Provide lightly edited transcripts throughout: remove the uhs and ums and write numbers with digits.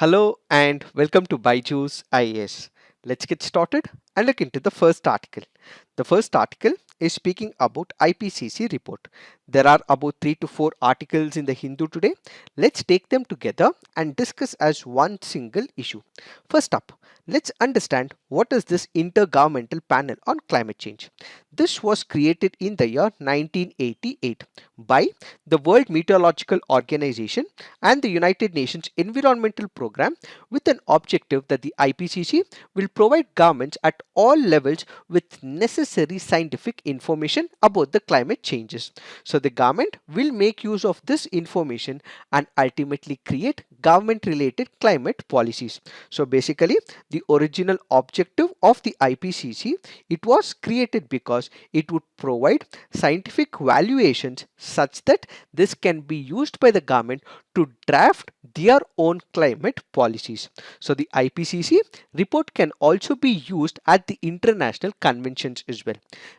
Hello and welcome to Byju's IAS. Let's get started and look into the first article. The first article is speaking about IPCC report. There are about 3 to 4 articles in the Hindu today. Let's take them together and discuss as one single issue. First up, let's understand what is this Intergovernmental Panel on Climate Change. This was created in the year 1988 by the World Meteorological Organization and the United Nations Environmental Programme with an objective that the IPCC will provide governments at all levels with necessary scientific information about the climate changes. So the government will make use of this information and ultimately create government related climate policies. So basically the original objective of the IPCC, it was created because it would provide scientific valuations such that this can be used by the government to draft their own climate policies. So the IPCC report can also be used at the international conventions as well.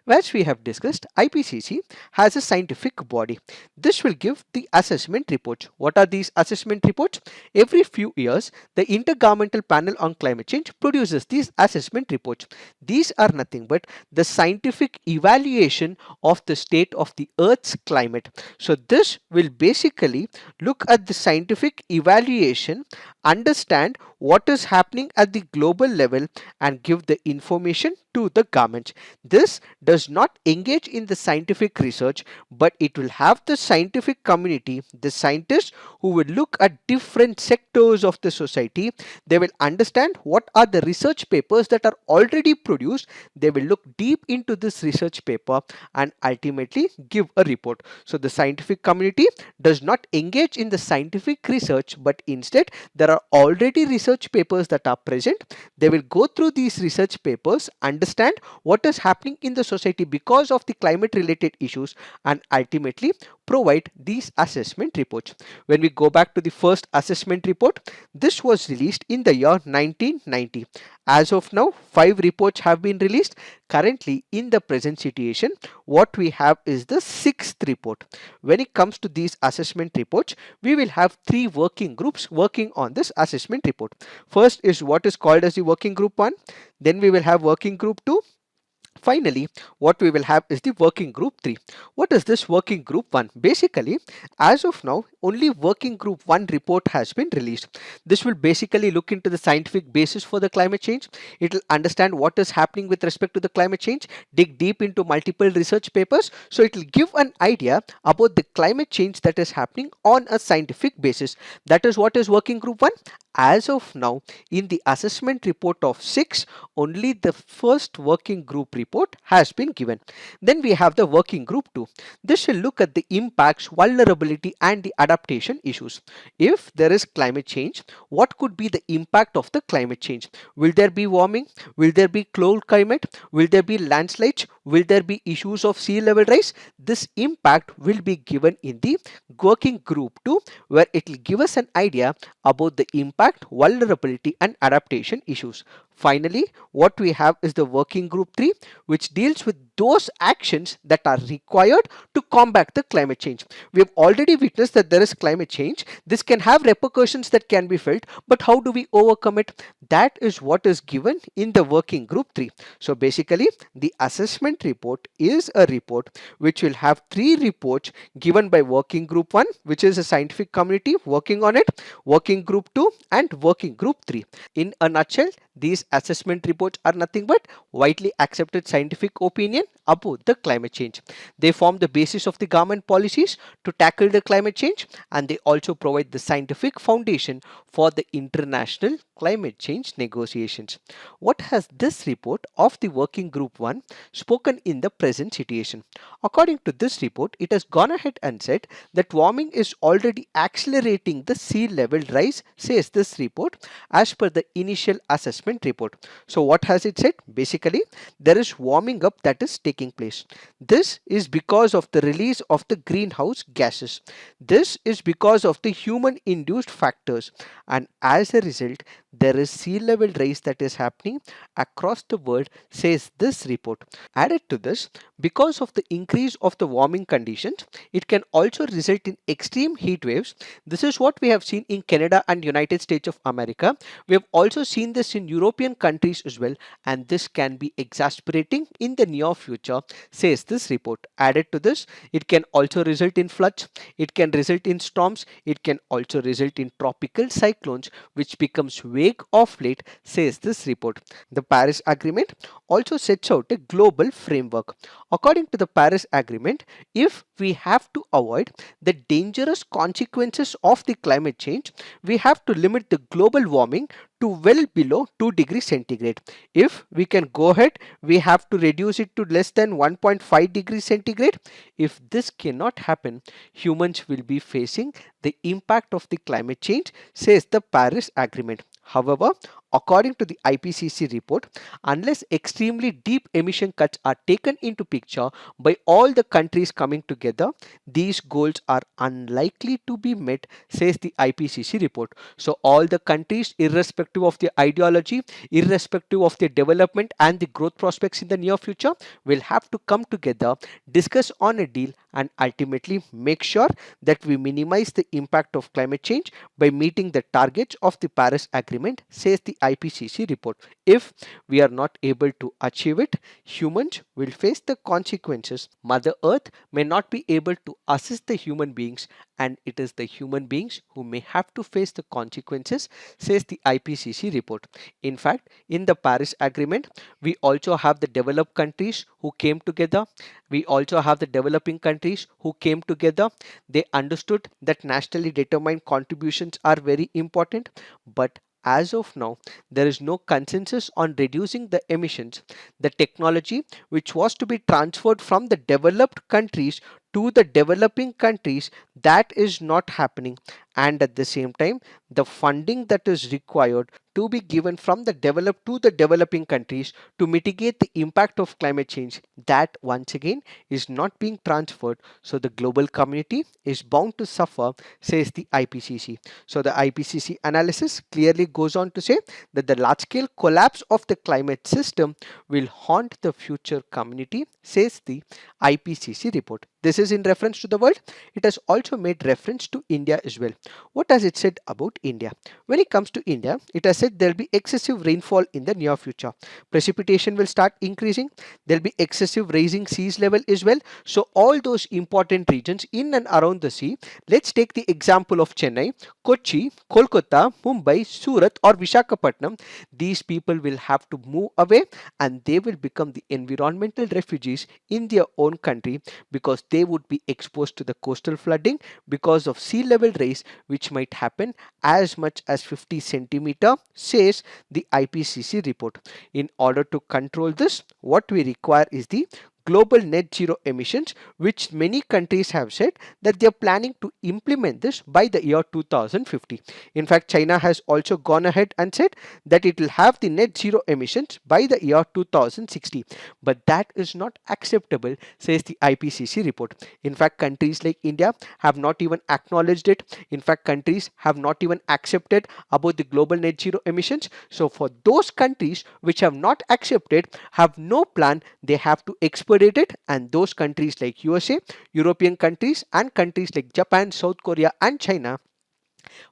As we have discussed, IPCC has a scientific body. This will give the assessment reports. What are these assessment reports? Every few years, the Intergovernmental Panel on Climate Change produces these assessment reports. These are nothing but the scientific evaluation of the state of the Earth's climate. So this will basically look at the scientific evaluation, understand what is happening at the global level and give the information to the government. This does not engage in the scientific research, but it will have the scientific community, the scientists who will look at different sectors of the society. They will understand what are the research papers that are already produced. They will look deep into this research paper and ultimately give a report. So the scientific community does not engage in the scientific research, but instead there are already research papers that are present. They will go through these research papers, understand what is happening in the society because of the climate related issues and ultimately provide these assessment reports. When we go back to the first assessment report, this was released in the year 1990. As of now, 5 reports have been released. Currently, in the present situation, what we have is the 6th report. When it comes to these assessment reports, we will have 3 working groups working on this assessment report. First is what is called as the working group 1. Then we will have working group 2. Finally, what we will have is the working group 3. What is this working group 1? Basically, as of now, only working group 1 report has been released. This will basically look into the scientific basis for the climate change. It will understand what is happening with respect to the climate change, dig deep into multiple research papers. So it will give an idea about the climate change that is happening on a scientific basis. That is what is working group 1. As of now, in the assessment report of 6, only the first working group report has been given. Then we have the working group 2. This will look at the impacts, vulnerability and the adaptation issues. If there is climate change, what could be the impact of the climate change? Will there be warming? Will there be cold climate? Will there be landslides? Will there be issues of sea level rise? This impact will be given in the working group 2, where it will give us an idea about the impact, vulnerability and adaptation issues. Finally, what we have is the working group 3, which deals with those actions that are required to combat the climate change. We have already witnessed that there is climate change. This can have repercussions that can be felt, but how do we overcome it? That is what is given in the working group 3. So basically, the assessment report is a report which will have 3 reports given by working group 1, which is a scientific community working on it, working group 2 and working group 3. In a nutshell, these assessment reports are nothing but widely accepted scientific opinion about the climate change. They form the basis of the government policies to tackle the climate change, and they also provide the scientific foundation for the international climate change negotiations. What has this report of the working group 1 spoken in the present situation? According to this report, it has gone ahead and said that warming is already accelerating the sea level rise, says this report, as per the initial assessment report. report. So what has it said? Basically, there is warming up that is taking place. This is because of the release of the greenhouse gases. This is because of the human induced factors, and as a result there is sea level rise that is happening across the world, says this report. Added to this, because of the increase of the warming conditions, it can also result in extreme heat waves. This is what we have seen in Canada and United States of America. We have also seen this in European countries as well, and this can be exasperating in the near future, says this report. Added to this, it can also result in floods, it can result in storms, it can also result in tropical cyclones, which becomes vague of late, says this report. The Paris Agreement also sets out a global framework. According to the Paris Agreement, if we have to avoid the dangerous consequences of the climate change, we have to limit the global warming to well below 2 degrees centigrade. If we can go ahead, we have to reduce it to less than 1.5 degrees centigrade. If this cannot happen, humans will be facing the impact of the climate change, says the Paris Agreement. However, according to the IPCC report, unless extremely deep emission cuts are taken into picture by all the countries coming together, these goals are unlikely to be met, says the IPCC report. So all the countries, irrespective of their ideology, irrespective of their development and the growth prospects in the near future, will have to come together, discuss on a deal, and ultimately make sure that we minimize the impact of climate change by meeting the targets of the Paris Agreement, says the IPCC report. If we are not able to achieve it, humans will face the consequences. Mother Earth may not be able to assist the human beings, and it is the human beings who may have to face the consequences, says the IPCC report. In fact, in the Paris Agreement, we also have the developed countries who came together. We also have the developing countries who came together. They understood that nationally determined contributions are very important, but as of now, there is no consensus on reducing the emissions. The technology which was to be transferred from the developed countries to the developing countries, that is not happening, and at the same time the funding that is required to be given from the developed to the developing countries to mitigate the impact of climate change, that once again is not being transferred. So the global community is bound to suffer, says the IPCC. So the IPCC analysis clearly goes on to say that the large scale collapse of the climate system will haunt the future community, says the IPCC report. This is in reference to the world. It has also made reference to India as well. What has it said about India? When it comes to India, it has said there will be excessive rainfall in the near future. Precipitation will start increasing. There will be excessive rising seas level as well. So all those important regions in and around the sea, let's take the example of Chennai, Kochi, Kolkata, Mumbai, Surat or Visakhapatnam. These people will have to move away, and they will become the environmental refugees in their own country, because they would be exposed to the coastal flooding because of sea level rise, which might happen as much as 50 centimeter, says the IPCC report. In order to control this, what we require is the global net zero emissions, which many countries have said that they are planning to implement this by the year 2050. In fact, China has also gone ahead and said that it will have the net zero emissions by the year 2060. But that is not acceptable, says the IPCC report. In fact, countries like India have not even acknowledged it. In fact, countries have not even accepted about the global net zero emissions. So for those countries which have not accepted, have no plan, they have to expedite it, and those countries like USA, European countries and countries like Japan, South Korea and China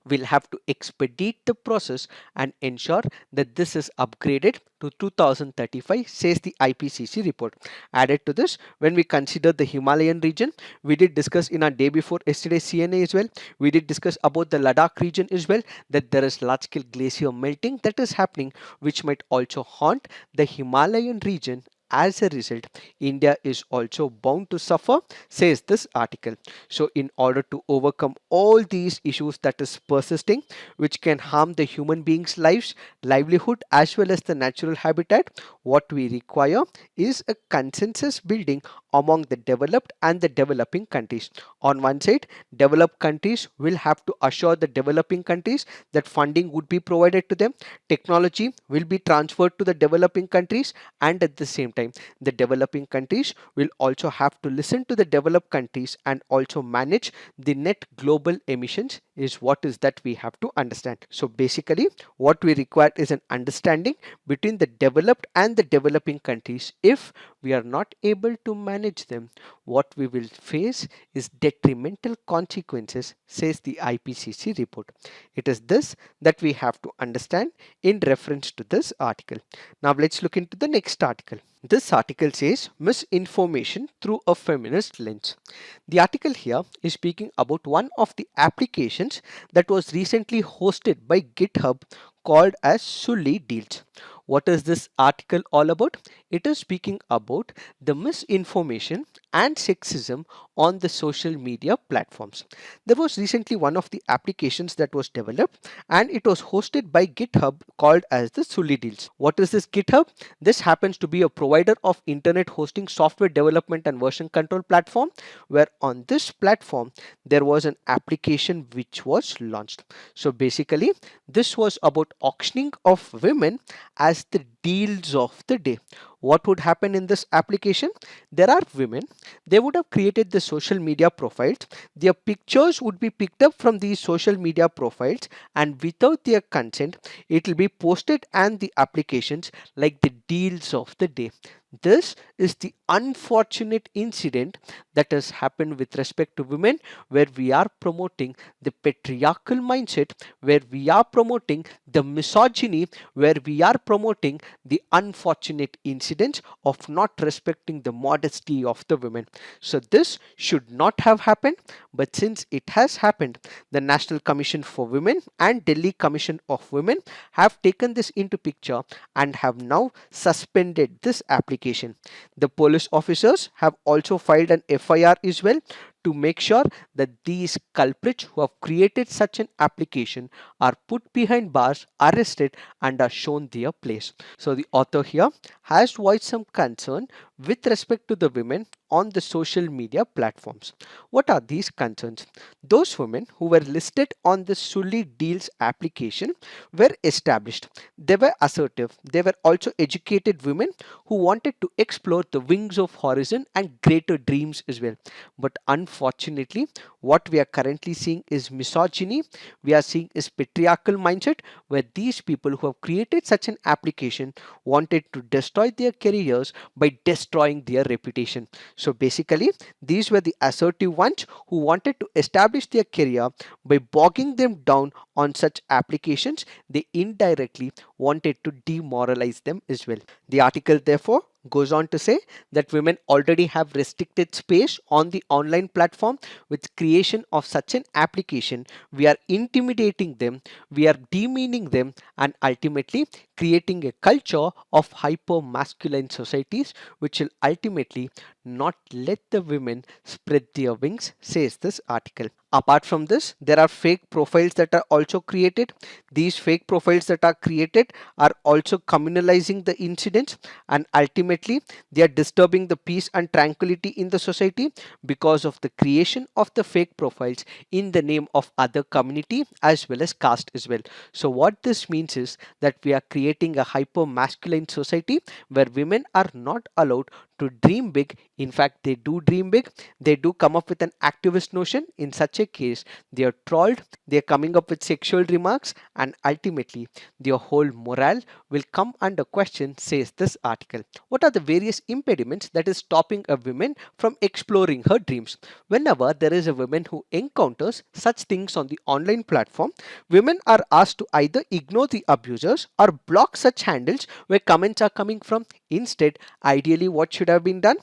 will have to expedite the process and ensure that this is upgraded to 2035, says the IPCC report. Added to this, when we consider the Himalayan region, we did discuss in our day before yesterday CNA as well, we did discuss about the Ladakh region as well, that there is large scale glacier melting that is happening, which might also haunt the Himalayan region as a result, India is also bound to suffer, says this article. So, in order to overcome all these issues that is persisting, which can harm the human beings' lives, livelihood, as well as the natural habitat, what we require is a consensus building among the developed and the developing countries. On one side, developed countries will have to assure the developing countries that funding would be provided to them, technology will be transferred to the developing countries, and at the same time, the developing countries will also have to listen to the developed countries and also manage the net global emissions, is what is that we have to understand. So basically, what we require is an understanding between the developed and the developing countries. If we are not able to manage them, what we will face is detrimental consequences, says the IPCC report. It is this that we have to understand in reference to this article. Now let's look into the next article. This article says misinformation through a feminist lens. The article here is speaking about one of the applications that was recently hosted by GitHub called as Sully Deals. What is this article all about? It is speaking about the misinformation and sexism on the social media platforms. There was recently one of the applications that was developed and it was hosted by GitHub called as the Sully Deals. What is this GitHub? This happens to be a provider of internet hosting software development and version control platform, where on this platform there was an application which was launched. So basically, this was about auctioning of women as the deals of the day. What would happen in this application? There are women, they would have created the social media profiles, their pictures would be picked up from these social media profiles, and without their consent it will be posted and the applications like the deals of the day. This is the unfortunate incident that has happened with respect to women, where we are promoting the patriarchal mindset, where we are promoting the misogyny, where we are promoting the unfortunate incidents of not respecting the modesty of the women. So this should not have happened, but since it has happened, the National Commission for Women and Delhi Commission of Women have taken this into picture and have now suspended this application. The police officers have also filed an FIR as well to make sure that these culprits who have created such an application are put behind bars, arrested, and are shown their place. So the author here has voiced some concern with respect to the women on the social media platforms. What are these concerns? Those women who were listed on the Sully Deals application were established. They were assertive. They were also educated women who wanted to explore the wings of horizon and greater dreams as well. But unfortunately, what we are currently seeing is misogyny. We are seeing is patriarchal mindset, where these people who have created such an application wanted to destroy their careers by destroying their reputation. So basically, these were the assertive ones who wanted to establish their career by bogging them down on such applications. They indirectly wanted to demoralize them as well. The article therefore goes on to say that women already have restricted space on the online platform. With creation of such an application, we are intimidating them, we are demeaning them, and ultimately creating a culture of hyper masculine societies, which will ultimately not let the women spread their wings, says this article. Apart from this, there are fake profiles that are also created. These fake profiles that are created are also communalizing the incidents, and ultimately they are disturbing the peace and tranquility in the society because of the creation of the fake profiles in the name of other community as well as caste as well. So what this means is that we are creating a hyper masculine society where women are not allowed to dream big. In fact, they do dream big. They do come up with an activist notion. In such a case, they are trolled, they are coming up with sexual remarks, and ultimately their whole morale will come under question, says this article. What are the various impediments that is stopping a woman from exploring her dreams? Whenever there is a woman who encounters such things on the online platform, women are asked to either ignore the abusers or block such handles where comments are coming from. Instead, ideally what should should have been done?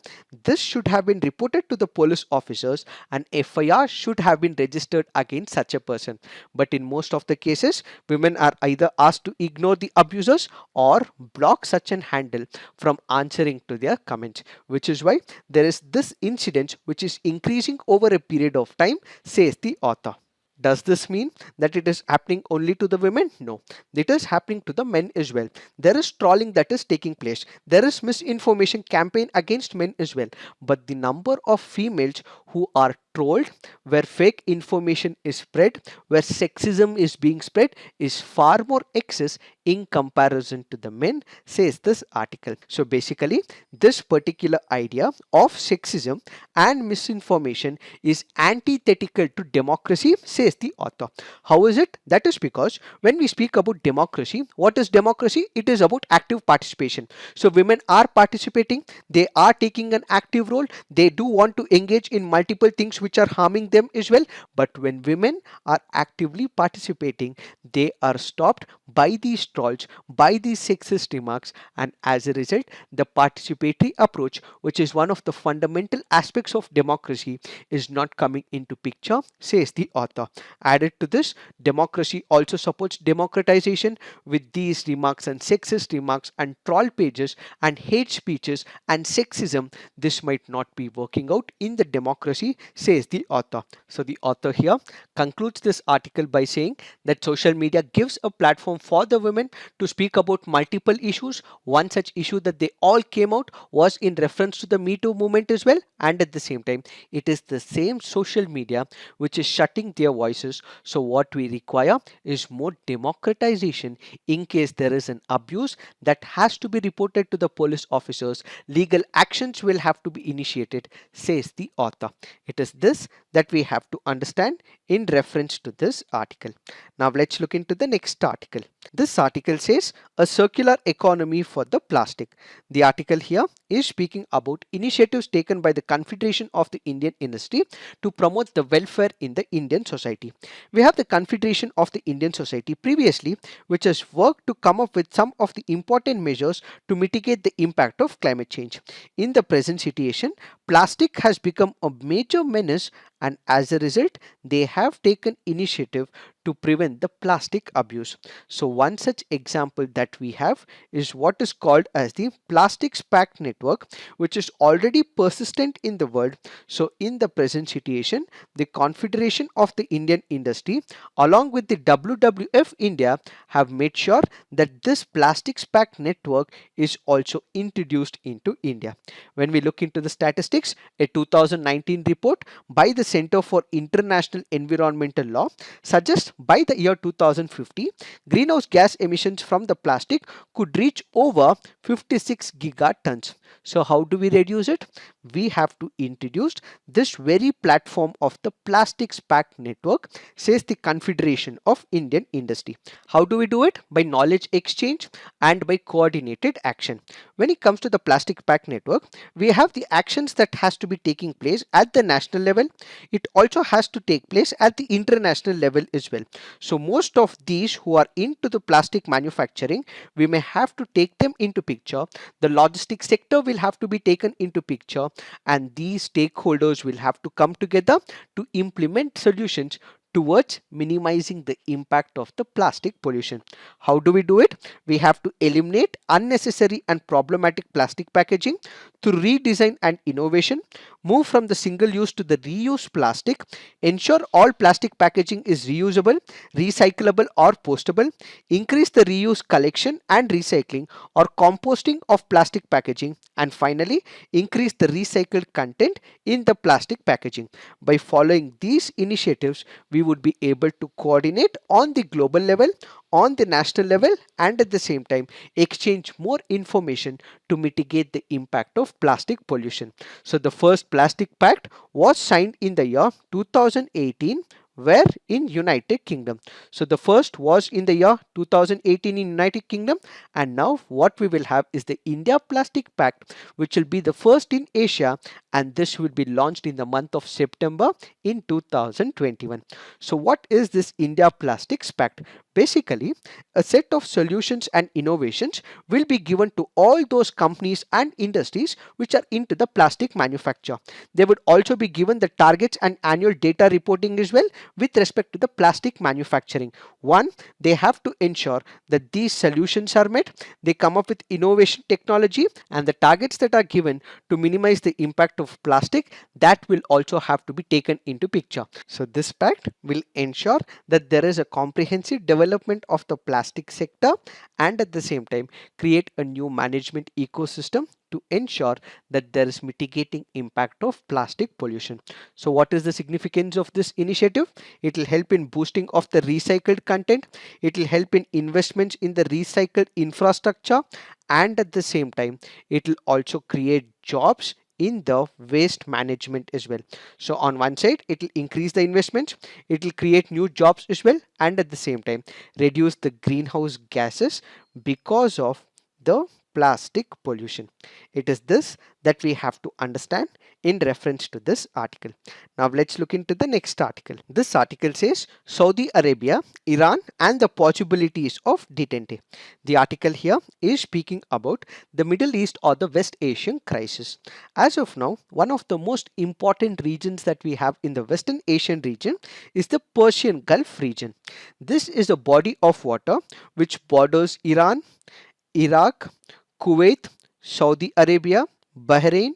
This should have been reported to the police officers and FIR should have been registered against such a person. But in most of the cases, women are either asked to ignore the abusers or block such an handle from answering to their comments, which is why there is this incidence which is increasing over a period of time, says the author. Does this mean that it is happening only to the women? No, it is happening to the men as well. There is trolling that is taking place. There is misinformation campaign against men as well. But the number of females who are trolled, where fake information is spread, where sexism is being spread, is far more excess in comparison to the men, says this article. So basically, this particular idea of sexism and misinformation is antithetical to democracy, says the author. How is it? That is because when we speak about democracy, what is democracy? It is about active participation. So women are participating, they are taking an active role, they do want to engage in multiple things which are harming them as well. But when women are actively participating, they are stopped by these trolls, by these sexist remarks, and as a result, the participatory approach, which is one of the fundamental aspects of democracy, is not coming into picture, says the author. Added to this, democracy also supports democratization. With these remarks and sexist remarks and troll pages and hate speeches and sexism, this might not be working out in the democracy, says the author. So the author here concludes this article by saying that social media gives a platform for the women to speak about multiple issues. One such issue that they all came out was in reference to the Me Too movement as well, and at the same time, it is the same social media which is shutting their voices. So what we require is more democratization. In case there is an abuse, that has to be reported to the police officers. Legal actions will have to be initiated, says the author. It is this that we have to understand in reference to this article. Now let's look into the next article. This article says a circular economy for the plastic. The article here is speaking about initiatives taken by the Confederation of the Indian Industry to promote the welfare in the Indian society. We have the Confederation of the Indian Society previously, which has worked to come up with some of the important measures to mitigate the impact of climate change. In the present situation, plastic has become a major menace, and as a result, they have taken initiative to prevent the plastic abuse. So one such example that we have is what is called as the Plastics Pact Network, which is already persistent in the world. So in the present situation, the Confederation of the Indian Industry along with the WWF India have made sure that this Plastics Pact Network is also introduced into India. When we look into the statistics, a 2019 report by the Center for International Environmental Law suggests by the year 2050, greenhouse gas emissions from the plastic could reach over 56 gigatons. So how do we reduce it? We have to introduce this very platform of the Plastics Pact Network, says the Confederation of Indian Industry. How do we do it? By knowledge exchange and by coordinated action. When it comes to the Plastic Pact Network, we have the actions that has to be taking place at the national level. It also has to take place at the international level as well. So most of these who are into the plastic manufacturing, we may have to take them into picture. The logistics sector will have to be taken into picture, and these stakeholders will have to come together to implement solutions towards minimizing the impact of the plastic pollution. How do we do it? We have to eliminate unnecessary and problematic plastic packaging through redesign and innovation, move from the single use to the reuse plastic, ensure all plastic packaging is reusable, recyclable or postable, increase the reuse collection and recycling or composting of plastic packaging, and finally increase the recycled content in the plastic packaging. By following these initiatives, we would be able to coordinate on the global level, on the national level, and at the same time exchange more information to mitigate the impact of plastic pollution. So the first Plastic Pact was signed in the year 2018, where in United Kingdom. So the first was in the year 2018 in United Kingdom, and now what we will have is the India Plastic Pact, which will be the first in Asia, and this will be launched in the month of September in 2021. So what is this India Plastics Pact? Basically, a set of solutions and innovations will be given to all those companies and industries which are into the plastic manufacture. They would also be given the targets and annual data reporting as well with respect to the plastic manufacturing. One, they have to ensure that these solutions are met, they come up with innovation technology, and the targets that are given to minimize the impact of plastic, that will also have to be taken into picture. So this pact will ensure that there is a comprehensive development of the plastic sector, and at the same time create a new management ecosystem to ensure that there is mitigating impact of plastic pollution. So what is the significance of this initiative? It will help in boosting of the recycled content, it will help in investments in the recycled infrastructure, and at the same time it will also create jobs in the waste management as well. So on one side it will increase the investments, it will create new jobs as well, and at the same time reduce the greenhouse gases because of the plastic pollution. It is this that we have to understand in reference to this article. Now let's look into the next article. This article says Saudi Arabia, Iran and the possibilities of detente. The article here is speaking about the Middle East or the West Asian crisis. As of now, one of the most important regions that we have in the Western Asian region is the Persian Gulf region. This is a body of water which borders Iran, Iraq, Kuwait, Saudi Arabia, Bahrain,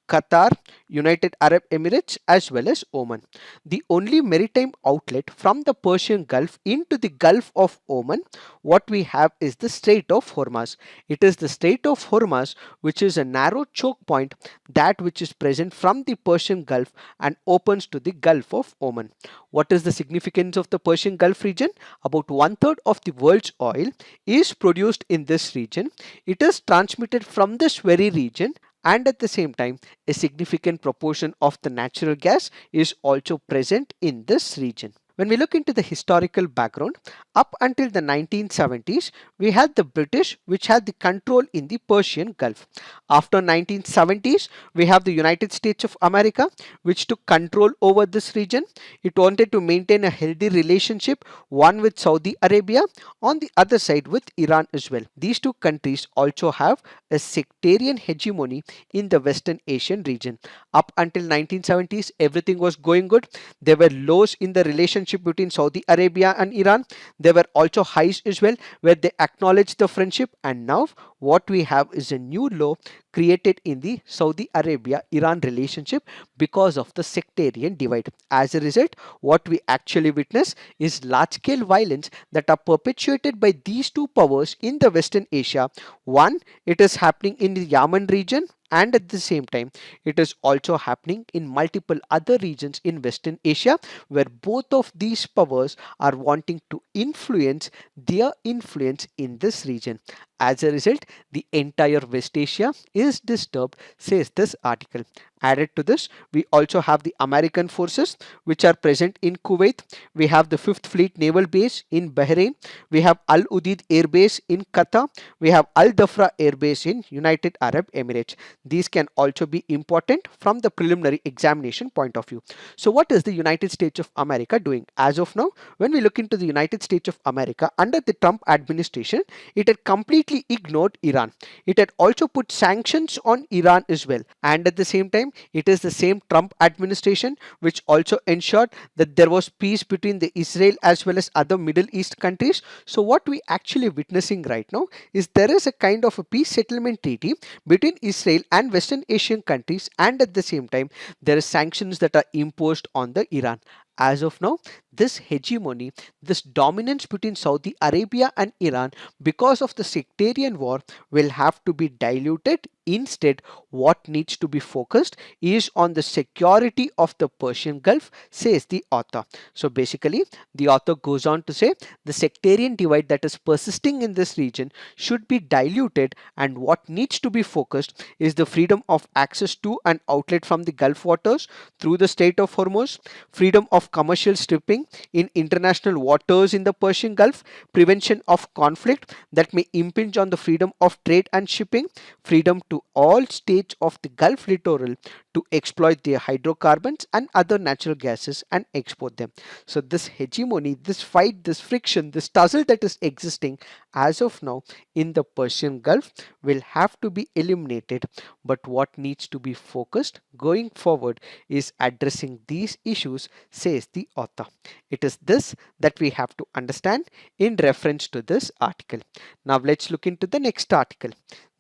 Qatar, United Arab Emirates as well as Oman. The only maritime outlet from the Persian Gulf into the Gulf of Oman, what we have is the Strait of Hormuz. It is the Strait of Hormuz which is a narrow choke point that which is present from the Persian Gulf and opens to the Gulf of Oman. What is the significance of the Persian Gulf region? About one third of the world's oil is produced in this region. It is transmitted from this very region, and at the same time a significant proportion of the natural gas is also present in this region. When we look into the historical background, up until the 1970s, we had the British which had the control in the Persian Gulf. After 1970s, we have the United States of America which took control over this region. It wanted to maintain a healthy relationship, one with Saudi Arabia, on the other side with Iran as well. These two countries also have a sectarian hegemony in the Western Asian region. Up until 1970s, everything was going good. There were lows in the relationship between Saudi Arabia and Iran. There were also highs as well where they acknowledged the friendship, and now what we have is a new law created in the Saudi Arabia-Iran relationship because of the sectarian divide. As a result, what we actually witness is large-scale violence that are perpetuated by these two powers in the Western Asia. One, it is happening in the Yemen region, and at the same time it is also happening in multiple other regions in Western Asia where both of these powers are wanting to influence their influence in this region. As a result, the entire West Asia is disturbed, says this article. Added to this, we also have the American forces which are present in Kuwait. We have the 5th Fleet Naval Base in Bahrain. We have Al Udeid Air Base in Qatar. We have Al Dhafra Air Base in United Arab Emirates. These can also be important from the preliminary examination point of view. So what is the United States of America doing? As of now, when we look into the United States of America under the Trump administration, it had completely ignored Iran. It had also put sanctions on Iran as well. And at the same time, it is the same Trump administration which also ensured that there was peace between the Israel as well as other Middle East countries. So what we actually witnessing right now is there is a kind of a peace settlement treaty between Israel and Western Asian countries, and at the same time there are sanctions that are imposed on the Iran. As of now, this hegemony, this dominance between Saudi Arabia and Iran because of the sectarian war will have to be diluted. Instead, what needs to be focused is on the security of the Persian Gulf, says the author. So basically, the author goes on to say the sectarian divide that is persisting in this region should be diluted, and what needs to be focused is the freedom of access to and outlet from the Gulf waters through the Strait of Hormuz, freedom of commercial shipping in international waters in the Persian Gulf, prevention of conflict that may impinge on the freedom of trade and shipping, freedom to all states of the Gulf littoral to exploit their hydrocarbons and other natural gases and export them. So this hegemony, this fight, this friction, this tussle that is existing as of now in the Persian Gulf will have to be eliminated. But what needs to be focused going forward is addressing these issues, says the author. It is this that we have to understand in reference to this article. Now let's look into the next article.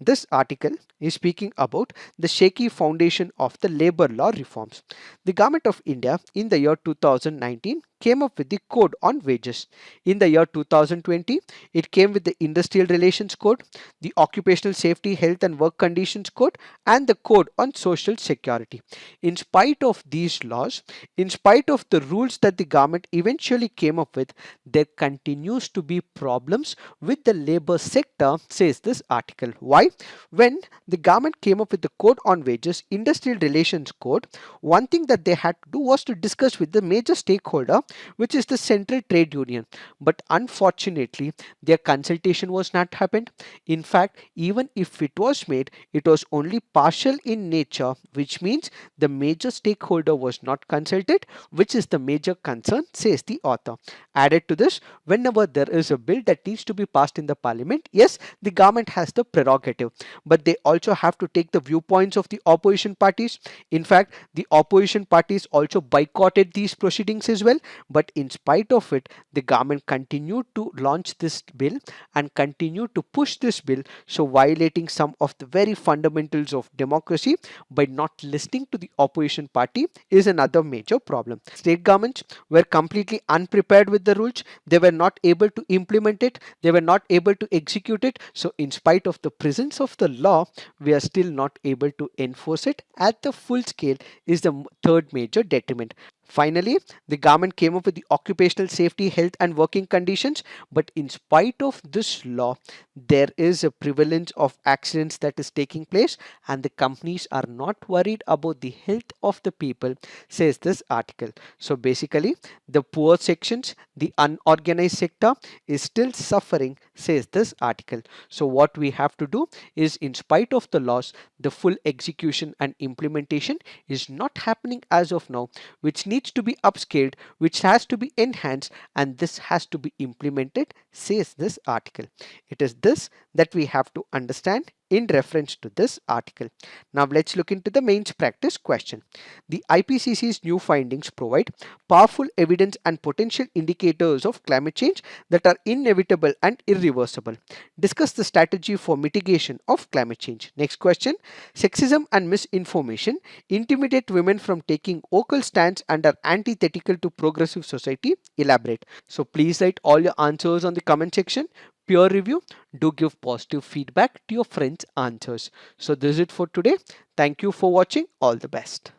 This article is speaking about the shaky foundation of the labor law reforms. The government of India in the year 2019 came up with the code on wages. In the year 2020, it came with the industrial relations code, the occupational safety, health and work conditions code, and the code on social security. In spite of these laws, in spite of the rules that the government eventually came up with, there continues to be problems with the labor sector, says this article. Why? When the government came up with the code on wages, industrial relations code, one thing that they had to do was to discuss with the major stakeholder, which is the central trade union. But unfortunately, their consultation was not happened. In fact, even if it was made, it was only partial in nature, which means the major stakeholder was not consulted, which is the major concern, says the author. Added to this, whenever there is a bill that needs to be passed in the parliament, yes, the government has the prerogative, but they also have to take the viewpoints of the opposition parties. In fact, the opposition parties also boycotted these proceedings as well, but in spite of it, the government continued to launch this bill and continued to push this bill, so violating some of the very fundamentals of democracy by not listening to the opposition party is another major problem. State governments were completely unprepared with the rules. They were not able to implement it. They were not able to execute it. So in spite of the presence of the law, we are still not able to enforce it at the full scale is the third major detriment. Finally, the government came up with the occupational safety, health and working conditions, but in spite of this law, there is a prevalence of accidents that is taking place and the companies are not worried about the health of the people, says this article. So basically, the poor sections, the unorganized sector is still suffering, says this article. So what we have to do is, in spite of the laws, the full execution and implementation is not happening as of now, which needs to be upscaled, which has to be enhanced, and this has to be implemented, says this article. It is this that we have to understand in reference to this article. Now let's look into the mains practice question. The IPCC's new findings provide powerful evidence and potential indicators of climate change that are inevitable and irreversible. Discuss the strategy for mitigation of climate change. Next question. Sexism and misinformation intimidate women from taking vocal stands and are antithetical to progressive society. Elaborate. So please write all your answers on the comment section. Peer review. Do give positive feedback to your friends' answers. So this is it for today. Thank you for watching. All the best.